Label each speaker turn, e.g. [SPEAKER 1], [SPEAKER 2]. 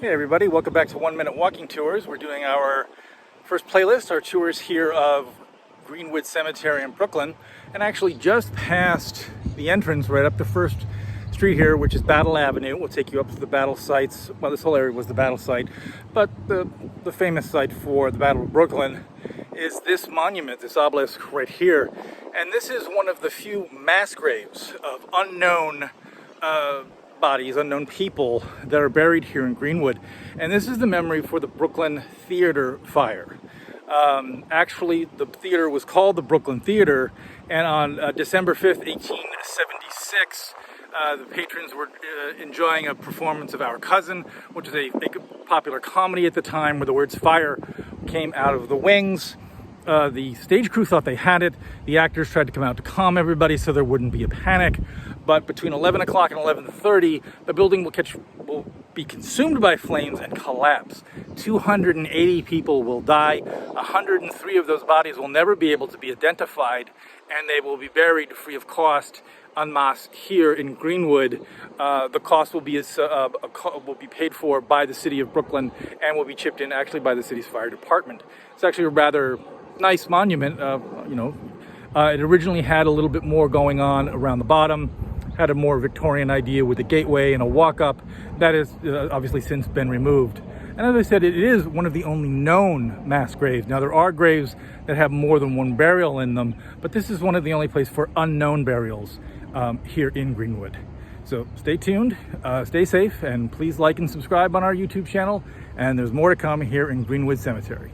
[SPEAKER 1] Hey everybody, welcome back to 1 Minute Walking Tours. We're doing our first playlist, our tours here of GreenWood Cemetery in Brooklyn, and actually just past the entrance right up the first street here, which is Battle Avenue. We'll take you up to the battle sites. Well, this whole area was the battle site, but the famous site for the Battle of Brooklyn is this monument, this obelisk right here. And this is one of the few mass graves of unknown bodies, unknown people that are buried here in GreenWood. And this is the memory for the Brooklyn Theater fire. Actually, the theater was called the Brooklyn Theater, and on December 5th, 1876, the patrons were enjoying a performance of Our Cousin, which is a popular comedy at the time where the words fire came out of the wings. The stage crew thought they had it. The actors tried to come out to calm everybody so there wouldn't be a panic. But between 11 o'clock and 11:30, the building will be consumed by flames and collapse. 280 people will die. 103 of those bodies will never be able to be identified, and they will be buried free of cost en masse here in GreenWood. The cost will be paid for by the city of Brooklyn and will be chipped in actually by the city's fire department. It's actually a rather nice monument. It originally had a little bit more going on around the bottom, had a more Victorian idea with a gateway and a walk-up. That has obviously since been removed. And as I said, it is one of the only known mass graves. Now, there are graves that have more than one burial in them, but this is one of the only places for unknown burials here in GreenWood. So stay tuned, stay safe, and please like and subscribe on our YouTube channel. And there's more to come here in GreenWood Cemetery.